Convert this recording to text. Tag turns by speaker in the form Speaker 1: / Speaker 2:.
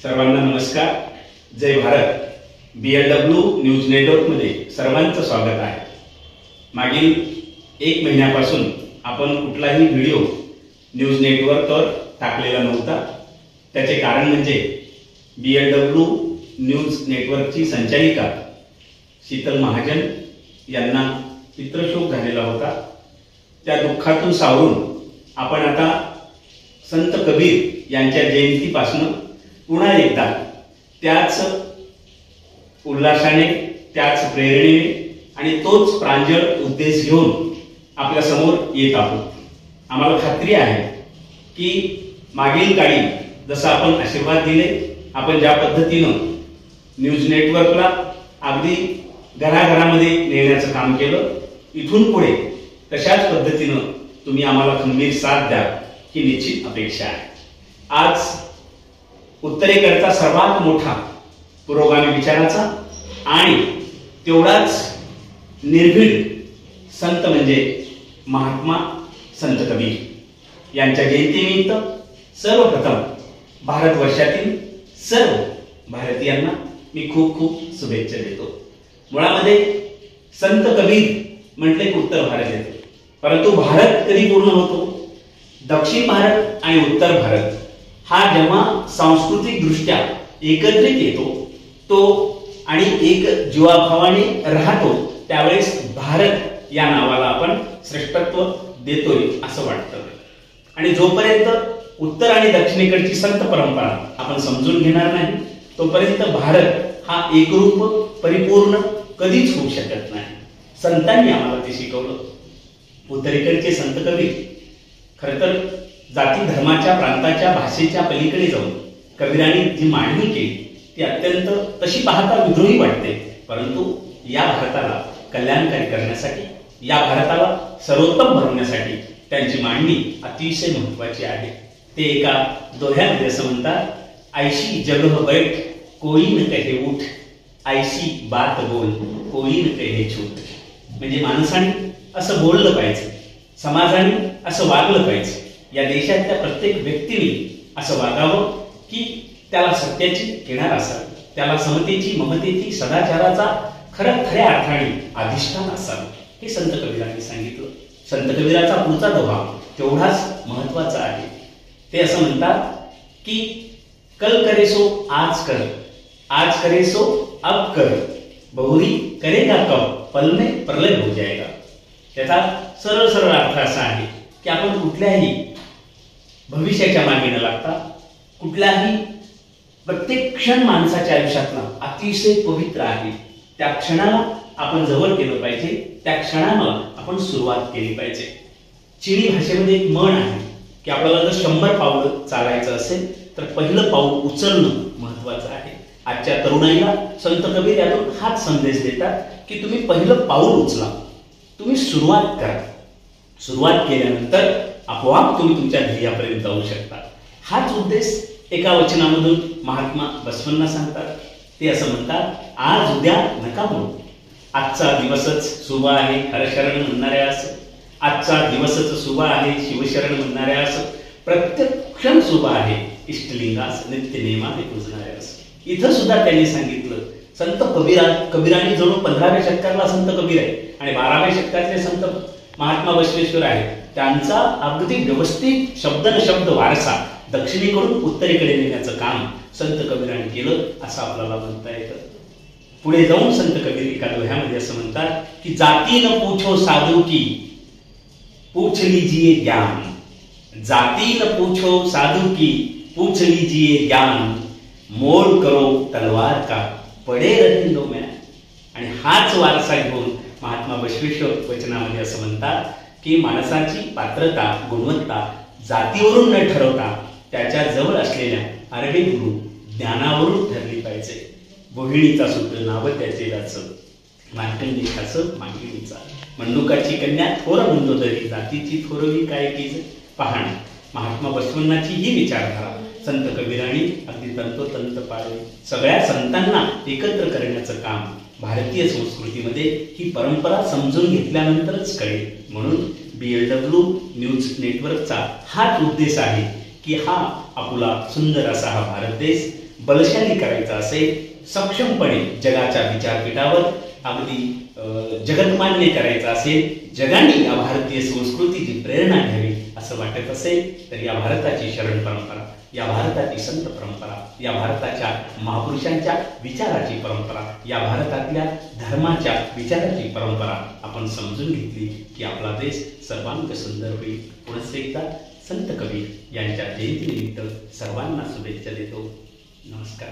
Speaker 1: सर्वांना नमस्कार. जय Bharat. BLW news नेटवर्कमध्ये सर्वांचं स्वागत आहे. मागील 1 महिन्यापासून आपण कुठलाही व्हिडिओ न्यूज नेटवर्कवर टाकलेला नव्हता. त्याचे कारण म्हणजे BLW न्यूज नेटवर्कची संचालिका शीतल महाजन यांना पितृशोक झालेला होता. त्या दुःखातून सावरून आपण आता संत कबीर यांच्या जयंतीपासून पुन्हा एकदा त्याच उल्हासाने, त्याच प्रेरणेने आणि तोच प्रांजळ उद्देश घेऊन आपल्या समोर येत आहोत. आम्हाला खात्री आहे की मागील काळी जसं आपण आशीर्वाद दिले, आपण ज्या पद्धतीनं न्यूज नेटवर्कला अगदी घराघरामध्ये नेण्याचं काम केलं, इथून पुढे तशाच पद्धतीनं तुम्ही आम्हाला खंबीर साथ द्या ही निश्चित अपेक्षा आहे. आज उत्तरेकडचा सर्वात मोठा पुरोगामी विचाराचा आणि तेवढाच निर्भीड संत म्हणजे महात्मा संत कबीर यांच्या जयंतीनिमित्त सर्वप्रथम भारतवर्षातील सर्व भारतीयांना मी खूप खूप शुभेच्छा देतो. मुळामध्ये संत कबीर म्हटले की उत्तर भारत येतो, परंतु भारत कधी पूर्ण होतो? दक्षिण भारत आणि उत्तर भारत हा जेव्हा सांस्कृतिक दृष्ट्या एकत्रित येतो तो आणि एक जीवाभावाने राहतो, त्यावेळेस भारत या नावाला आपण श्रेष्ठत्व देतोय असं वाटतं. आणि जोपर्यंत उत्तर आणि दक्षिणेकडची संत परंपरा आपण समजून घेणार नाही, तोपर्यंत भारत हा एकरूप परिपूर्ण कधीच होऊ शकत नाही. संतांनी आम्हाला ते शिकवलं. उत्तरेकडचे संत कबीर खरं तर जाती धर्माच्या, प्रांताच्या, भाषेच्या पलीकडे जाऊन कबीरांनी जी मांडणी केली ती अत्यंत तशी पाहता विद्रोही वाटते, परंतु या भारताला कल्याणकारी करण्यासाठी, या भारताला सर्वोत्तम बनवण्यासाठी त्यांची मांडणी अतिशय महत्वाची आहे. ते एका दोह्यामध्ये असं म्हणतात, ऐशी जगह बैठ कोई न कहे उठ, ऐशी बात बोल कोई न कहे छूट. म्हणजे माणसाने असं बोललं पाहिजे, समाजाने असं वागलं पाहिजे, या देशातल्या प्रत्येक व्यक्तीने असं वागावं की त्याला सत्याची किनार असावी, त्याला समतेची, ममतेची, सदाचाराचा खऱ्या अर्थाने अधिष्ठान असावं, हे संत कबीरांनी सांगितलं. संत कबीराचा पुढचा दोहा तेवढाच महत्वाचा आहे. ते असं म्हणतात की कल करे सो आज कर, आज करे सो अब कर, बहुरी करेगा कब, पल में प्रलय हो जाएगा. त्याचा सरळ सरळ अर्थ असा आहे की आपण कुठल्याही भविष्याच्या मागे न लागता, कुठल्याही प्रत्येक क्षण माणसाच्या आयुष्यातला अतिशय पवित्र आहे, त्या क्षणाला आपण जवळ केलं पाहिजे, त्या क्षणाला आपण सुरुवात केली पाहिजे. चिनी भाषेमध्ये एक म्हण आहे की आपल्याला जर 100 पावलं चालायचं असेल तर पहिलं पाऊल उचलणं महत्वाचं आहे. आजच्या तरुणाईला संत कबीर यातून हाच संदेश देतात की तुम्ही पहिलं पाऊल उचला, तुम्ही सुरुवात करा. सुरुवात केल्यानंतर आपोआप तुम्ही तुमच्या ध्येयापर्यंत जाऊ शकता. हाच उद्देश एका वचनामधून महात्मा बसवण्णा सांगतात. ते असं म्हणतात, आज उद्या नका म्हणू, आजचा दिवसच शुभ आहे हरशरण म्हणणाऱ्यास, आजचा दिवसच शुभ आहे शिवशरण म्हणणाऱ्यास, प्रत्येक क्षण शुभ आहे इष्टलिंगास नित्य नेमाने पूजणाऱ्यास. इथं सुद्धा त्यांनी सांगितलं, संत कबीरांनी जणू 15व्या शतकातला संत कबीर आहे आणि 12व्या शतकातले संत महात्मा बसवेश्वर आहे. त्यांचा अगदी व्यवस्थित शब्द न शब्द वारसा दक्षिणेकडून उत्तरेकडे नेण्याचं काम संत कबीरांनी केलं असं आपल्याला म्हणता येतं. पुढे जाऊन संत कबीर एका दोह्यामध्ये असं म्हणतात की जाती न पूछो साधू की पूछ लीजिए ज्ञान, जाती न पूछो साधू की पूछ लीजिए ज्ञान, मोल करो तलवार का पडे रहे लो मैं. आणि हाच वारसा घेऊन महात्मा बसवेश्वर वचनामध्ये असं म्हणतात की माणसाची पात्रता, गुणवत्ता जातीवरून न ठरवता त्याच्या जवळ असलेल्या अर्हे गुरु ज्ञानावरून ठरली पाहिजे. बोहिणीचा सूत्र नाव त्याचे जाचं, मार्कंडेयाचं मागिणीचा, मंडुकाची कन्या थोर म्हणतो तरी जातीची थोरवी काय कीज पाहणे. महात्मा बसवण्णाची ही विचारधारा संत कबीरांनी अगदी तंतोतंत पाळली. सगळ्या संतांना एकत्र करण्याचं काम भारतीय संस्कृतीमध्ये ही परंपरा समजून घेतल्यानंतरच कळेल. म्हणून BLW न्यूज नेटवर्कचा हाच उद्देश आहे की हा आपला सुंदर असा हा भारत देश बलशाली करायचा असेल, सक्षमपणे जगाच्या विचारपीठावर अगदी जगन्मान्य करायचं असेल, जगाने या भारतीय संस्कृतीची प्रेरणा घ्यावी असं वाटत असेल तर या भारताची शरण परंपरा, या भारताची संत परंपरा, या भारताच्या महापुरुषांच्या विचाराची परंपरा, या भारतातल्या धर्माच्या विचाराची परंपरा आपण समजून घेतली की आपला देश सर्वांग सुंदर होईल. पुढे एकदा संत कबीर यांच्या जयंतीनिमित्त सर्वांना शुभेच्छा देतो. नमस्कार.